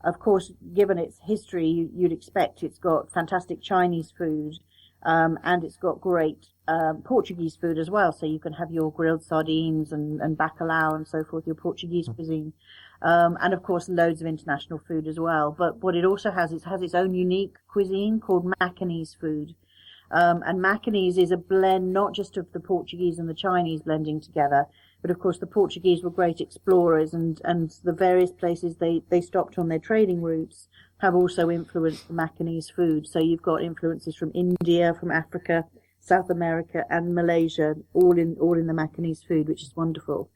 Of course, given its history, you'd expect it's got fantastic Chinese food, and it's got great Portuguese food as well. So you can have your grilled sardines and bacalhau and so forth, your Portuguese cuisine. And of course, loads of international food as well. But what it also has, it has its own unique cuisine called Macanese food. And Macanese is a blend not just of the Portuguese and the Chinese blending together, but of course the Portuguese were great explorers, and the various places they stopped on their trading routes have also influenced the Macanese food. So you've got influences from India, from Africa, South America, and Malaysia, all in the Macanese food, which is wonderful.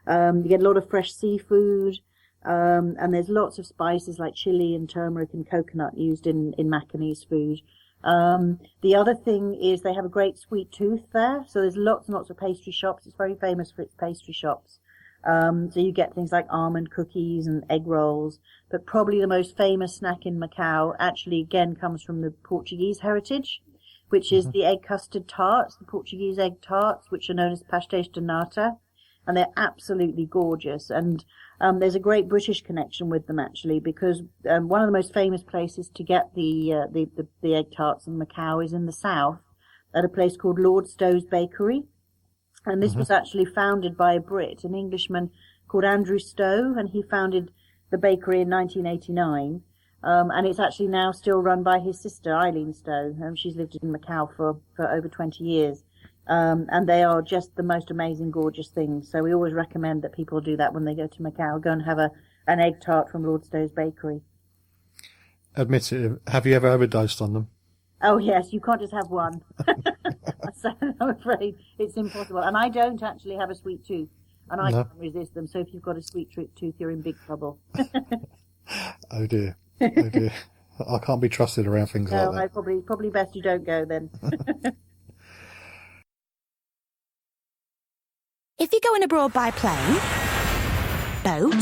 You get a lot of fresh seafood, and there's lots of spices like chili and turmeric and coconut used in Macanese food. The other thing is they have a great sweet tooth there, so there's lots and lots of pastry shops. It's very famous for its pastry shops. So you get things like almond cookies and egg rolls, but probably the most famous snack in Macau actually again comes from the Portuguese heritage, which is the egg custard tarts, the Portuguese egg tarts, which are known as pastéis de nata, and they're absolutely gorgeous. And there's a great British connection with them actually, because one of the most famous places to get the egg tarts in Macau is in the south, at a place called Lord Stowe's Bakery. And this was actually founded by a Brit, an Englishman called Andrew Stowe, and he founded the bakery in 1989. And it's actually now still run by his sister, Eileen Stowe. She's lived in Macau for over 20 years. And they are just the most amazing, gorgeous things. So we always recommend that people do that when they go to Macau. Go and have an egg tart from Lord Stowe's Bakery. Admit it, have you ever overdosed on them? Oh, yes, you can't just have one. So I'm afraid it's impossible. And I don't actually have a sweet tooth, and I can't resist them. So if you've got a sweet tooth, you're in big trouble. Oh, dear. Oh, dear. I can't be trusted around things like that. No, probably best you don't go then. If you're going abroad by plane, boat,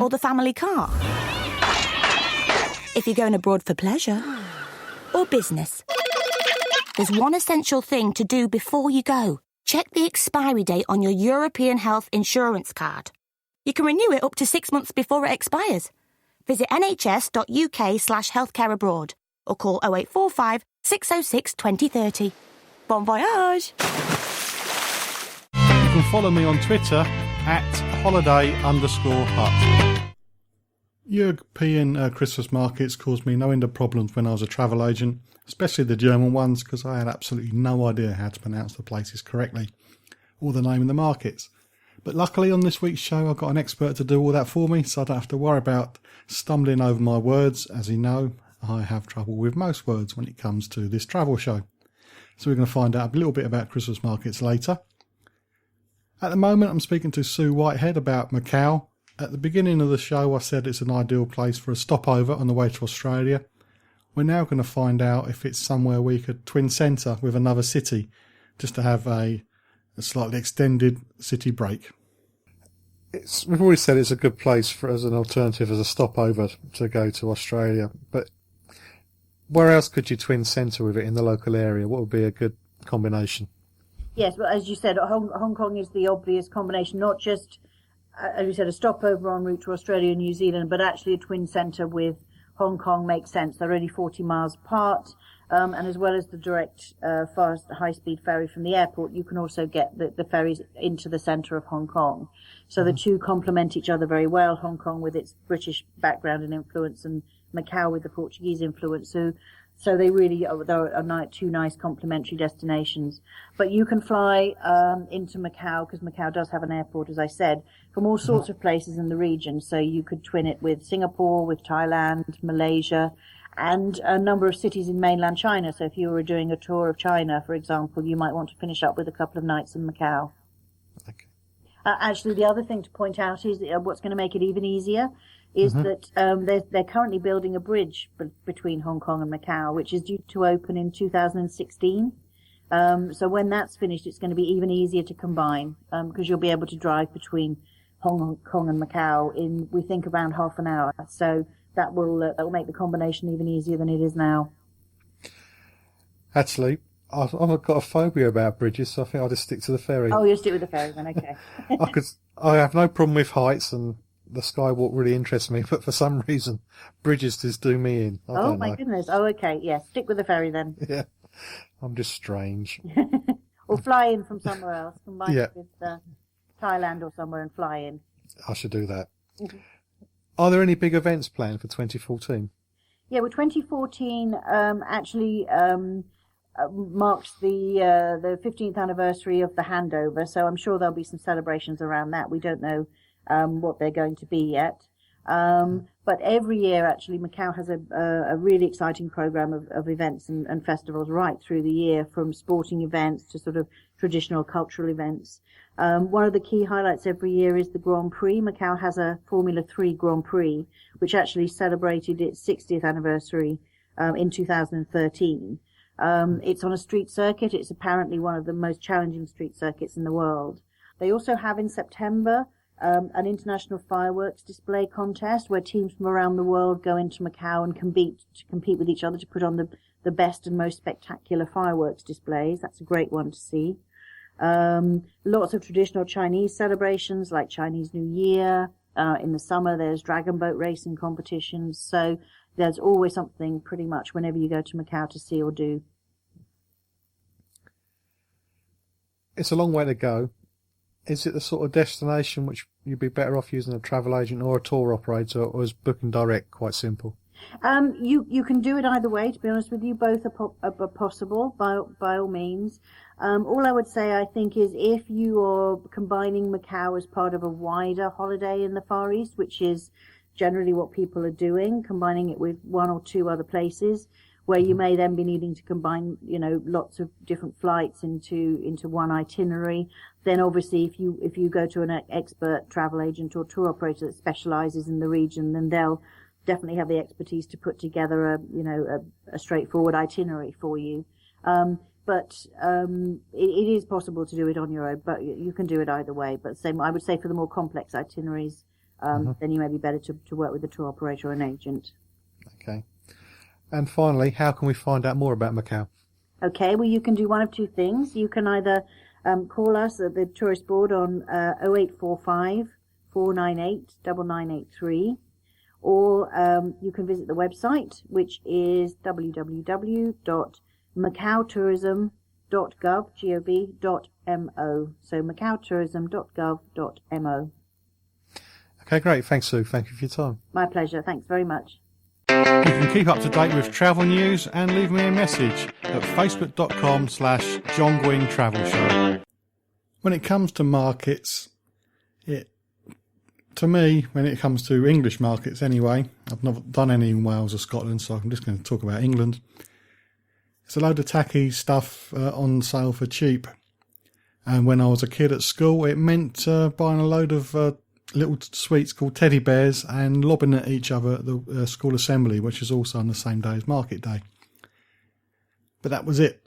or the family car. If you're going abroad for pleasure or business. There's one essential thing to do before you go. Check the expiry date on your European Health Insurance card. You can renew it up to 6 months before it expires. Visit nhs.uk/healthcare abroad or call 0845 606 2030. Bon voyage! You can follow me on Twitter @holiday_hut. European Christmas markets caused me no end of problems when I was a travel agent, especially the German ones, because I had absolutely no idea how to pronounce the places correctly or the name of the markets. But luckily on this week's show I've got an expert to do all that for me, so I don't have to worry about stumbling over my words. As you know, I have trouble with most words when it comes to this travel show. So we're going to find out a little bit about Christmas markets later. At the moment I'm speaking to Sue Whitehead about Macau. At the beginning of the show I said it's an ideal place for a stopover on the way to Australia. We're now going to find out if it's somewhere we could twin centre with another city, just to have a slightly extended city break. We've always said it's a good place for as an alternative, as a stopover to go to Australia, but where else could you twin centre with it in the local area? What would be a good combination? Yes, but as you said, Hong Kong is the obvious combination, not just, as you said, a stopover en route to Australia and New Zealand, but actually a twin centre with Hong Kong makes sense. They're only 40 miles apart, and as well as the direct fast high-speed ferry from the airport, you can also get the ferries into the centre of Hong Kong. So the two complement each other very well, Hong Kong with its British background and influence, and Macau with the Portuguese influence. So they really are two nice complementary destinations. But you can fly into Macau, because Macau does have an airport, as I said, from all sorts of places in the region. So you could twin it with Singapore, with Thailand, Malaysia, and a number of cities in mainland China. So if you were doing a tour of China, for example, you might want to finish up with a couple of nights in Macau. Okay. Actually, the other thing to point out is what's going to make it even easier is that they're currently building a bridge between Hong Kong and Macau, which is due to open in 2016. So when that's finished, it's going to be even easier to combine, because you'll be able to drive between Hong Kong and Macau in, we think, around half an hour. So that will make the combination even easier than it is now. Actually, I've got a phobia about bridges, so I think I'll just stick to the ferry. Oh, you'll stick with the ferry then, okay. I have no problem with heights and the skywalk really interests me, but for some reason, bridges just do me in. I don't know. Goodness. Oh, okay. Yeah, stick with the ferry then. Yeah, I'm just strange. Or fly in from somewhere else. Combine Yeah. it with Thailand or somewhere and fly in. I should do that. Are there any big events planned for 2014? Yeah, well, 2014 actually marks the 15th anniversary of the handover, so I'm sure there'll be some celebrations around that. We don't know what they're going to be yet. But every year, actually, Macau has a really exciting program of events and festivals right through the year, from sporting events to sort of traditional cultural events. One of the key highlights every year is the Grand Prix. Macau has a Formula 3 Grand Prix, which actually celebrated its 60th anniversary in 2013. It's on a street circuit. It's apparently one of the most challenging street circuits in the world. They also have in September an international fireworks display contest where teams from around the world go into Macau and compete with each other to put on the best and most spectacular fireworks displays. That's a great one to see. Lots of traditional Chinese celebrations like Chinese New Year. In the summer, there's dragon boat racing competitions. So there's always something pretty much whenever you go to Macau to see or do. It's a long way to go. Is it the sort of destination which you'd be better off using a travel agent or a tour operator, or is booking direct quite simple? You can do it either way, to be honest with you. Both are possible, by all means. All I would say, I think, is if you are combining Macau as part of a wider holiday in the Far East, which is generally what people are doing, combining it with one or two other places, where you may then be needing to combine, lots of different flights into one itinerary. Then obviously if you go to an expert travel agent or tour operator that specializes in the region, then they'll definitely have the expertise to put together a straightforward itinerary for you. But it is possible to do it on your own, but you can do it either way. But I would say for the more complex itineraries, then you may be better to work with a tour operator or an agent. Okay. And finally, how can we find out more about Macau? Okay, well, you can do one of two things. You can either call us at the tourist board on 0845 498 9983, or you can visit the website, which is www.macautourism.gov.mo. So macautourism.gov.mo. Okay, great. Thanks, Sue. Thank you for your time. My pleasure. Thanks very much. You can keep up to date with travel news and leave me a message at facebook.com/John Guinn Travel Show. When it comes to markets, to me, when it comes to English markets anyway, I've not done any in Wales or Scotland, so I'm just going to talk about England. It's a load of tacky stuff on sale for cheap. And when I was a kid at school, it meant buying a load of little sweets called teddy bears and lobbing at each other at the school assembly, which is also on the same day as market day. But that was it.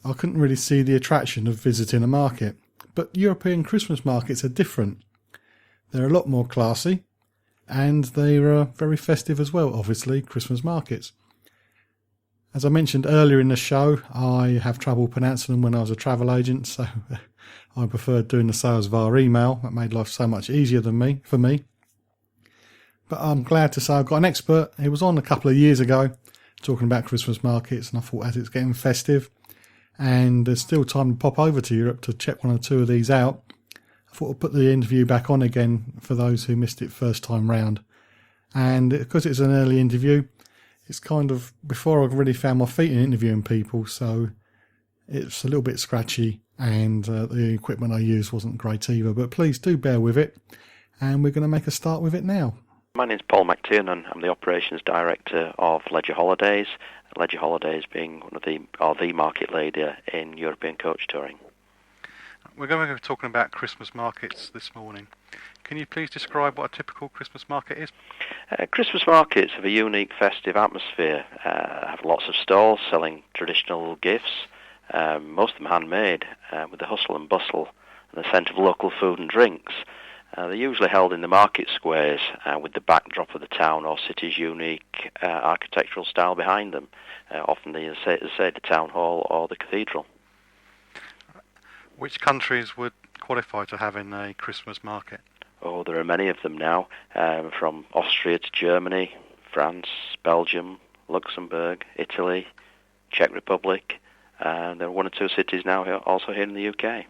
I couldn't really see the attraction of visiting a market. But European Christmas markets are different. They're a lot more classy, and they're very festive as well, obviously, Christmas markets. As I mentioned earlier in the show, I have trouble pronouncing them when I was a travel agent, so I preferred doing the sales via email. That made life so much easier for me. But I'm glad to say I've got an expert. He was on a couple of years ago talking about Christmas markets, and I thought as it's getting festive and there's still time to pop over to Europe to check one or two of these out, I thought I'd put the interview back on again for those who missed it first time round. And because it's an early interview, it's kind of before I've really found my feet in interviewing people, so it's a little bit scratchy, and the equipment I used wasn't great either. But please do bear with it, and we're going to make a start with it now. My name's Paul McTiernan. I'm the operations director of Leisure Holidays. Leisure Holidays being one of the market leader in European coach touring. We're going to be talking about Christmas markets this morning. Can you please describe what a typical Christmas market is? Christmas markets have a unique festive atmosphere. Have lots of stalls selling traditional gifts, most of them handmade, with the hustle and bustle and the scent of local food and drinks. They're usually held in the market squares with the backdrop of the town or city's unique architectural style behind them, often the town hall or the cathedral. Which countries would qualify to have in a Christmas market? Oh, there are many of them now, from Austria to Germany, France, Belgium, Luxembourg, Italy, Czech Republic, and there are one or two cities now also here in the UK.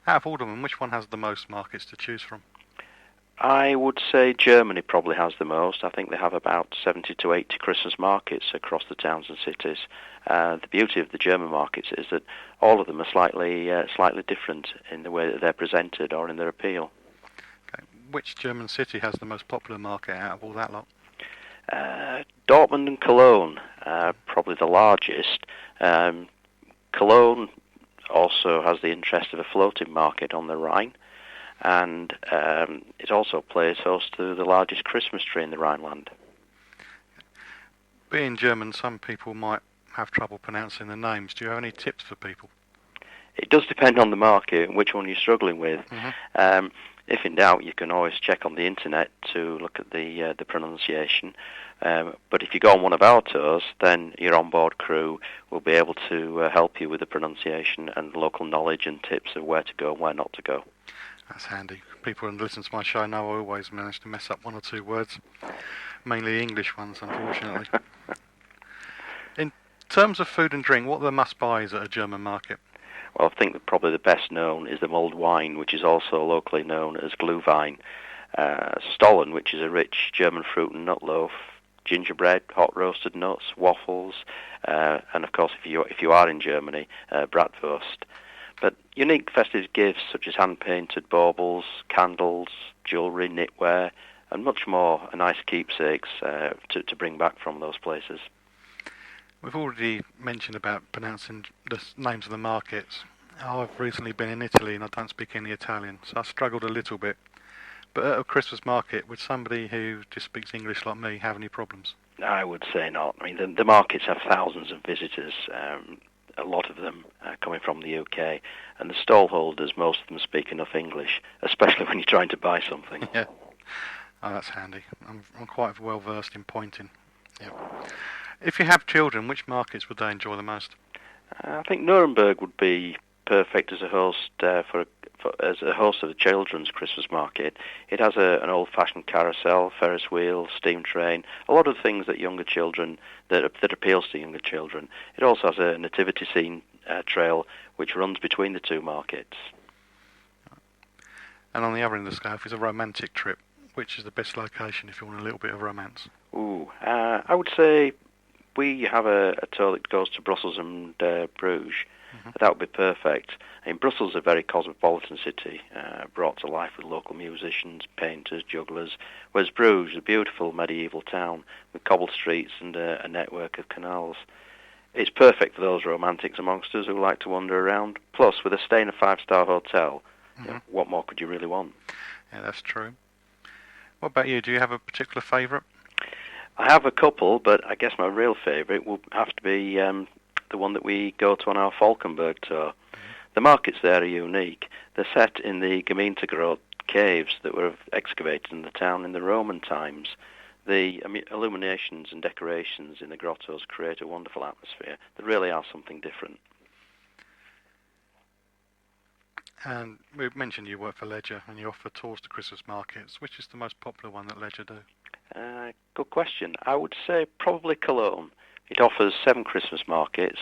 Out of all of them, which one has the most markets to choose from? I would say Germany probably has the most. I think they have about 70 to 80 Christmas markets across the towns and cities. The beauty of the German markets is that all of them are slightly different in the way that they're presented or in their appeal. Okay. Which German city has the most popular market out of all that lot? Dortmund and Cologne are probably the largest. Cologne also has the interest of a floating market on the Rhine, and it also plays host to the largest Christmas tree in the Rhineland. Being German, some people might have trouble pronouncing the names. Do you have any tips for people? It does depend on the market and which one you're struggling with. Mm-hmm. If in doubt, you can always check on the internet to look at the pronunciation. But if you go on one of our tours, then your onboard crew will be able to help you with the pronunciation and local knowledge and tips of where to go and where not to go. That's handy. People who listen to my show know I always manage to mess up one or two words, mainly English ones, unfortunately. In terms of food and drink, what are the must-buys at a German market? Well, I think that probably the best known is the mulled wine, which is also locally known as Glühwein. Stollen, which is a rich German fruit and nut loaf, gingerbread, hot roasted nuts, waffles, and of course, if you are in Germany, bratwurst. But unique festive gifts such as hand-painted baubles, candles, jewellery, knitwear, and much more are nice keepsakes to bring back from those places. We've already mentioned about pronouncing the names of the markets. I've recently been in Italy and I don't speak any Italian, so I struggled a little bit. But at a Christmas market, would somebody who just speaks English like me have any problems? I would say not. I mean, the markets have thousands of visitors, a lot of them coming from the UK, and the stall holders, most of them speak enough English, especially when you're trying to buy something. Yeah. Oh, that's handy. I'm quite well versed in pointing. Yeah. If you have children, which markets would they enjoy the most? I think Nuremberg would be perfect as a host as a host of the children's Christmas market. It has an old-fashioned carousel, Ferris wheel, steam train, a lot of things that younger children that appeals to younger children. It also has a nativity scene trail which runs between the two markets. And on the other end of the scale, if it's a romantic trip, which is the best location if you want a little bit of romance? I would say we have a tour that goes to Brussels and Bruges. Mm-hmm. That would be perfect. I mean, Brussels is a very cosmopolitan city, brought to life with local musicians, painters, jugglers, whereas Bruges is a beautiful medieval town with cobbled streets and a network of canals. It's perfect for those romantics amongst us who like to wander around. Plus, with a stay in a 5-star hotel, mm-hmm. What more could you really want? Yeah, that's true. What about you? Do you have a particular favourite? I have a couple, but I guess my real favourite will have to be the one that we go to on our Falkenberg tour. Mm-hmm. The markets there are unique. They're set in the Gemeindegrat caves that were excavated in the town in the Roman times. The illuminations and decorations in the grottos create a wonderful atmosphere. They really are something different. And we mentioned you work for Leisure and you offer tours to Christmas markets. Which is the most popular one that Leisure do? Good question. I would say probably Cologne. It offers 7 Christmas markets,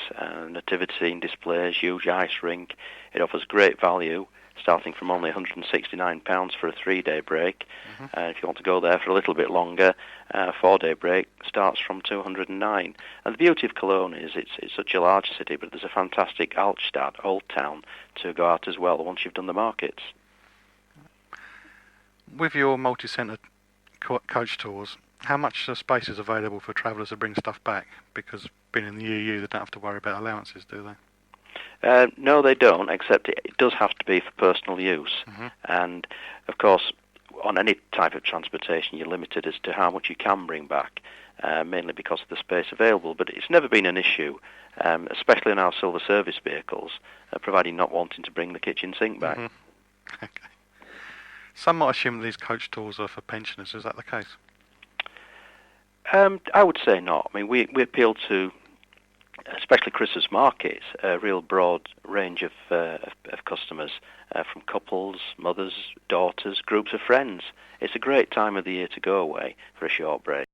nativity scene displays, huge ice rink. It offers great value, starting from only £169 for a 3-day break. Mm-hmm. If you want to go there for a little bit longer, a 4-day break starts from £209. And the beauty of Cologne is it's such a large city, but there's a fantastic Altstadt, Old Town, to go out as well once you've done the markets. With your multi-centre coach tours, how much space is available for travellers to bring stuff back? Because being in the EU, they don't have to worry about allowances, do they? No, they don't, except it does have to be for personal use. Mm-hmm. And, of course, on any type of transportation, you're limited as to how much you can bring back, mainly because of the space available. But it's never been an issue, especially in our silver service vehicles, providing not wanting to bring the kitchen sink back. Mm-hmm. Okay. Some might assume that these coach tours are for pensioners. Is that the case? I would say not. I mean, we appeal to especially Christmas markets, a real broad range of customers, from couples, mothers, daughters, groups of friends. It's a great time of the year to go away for a short break.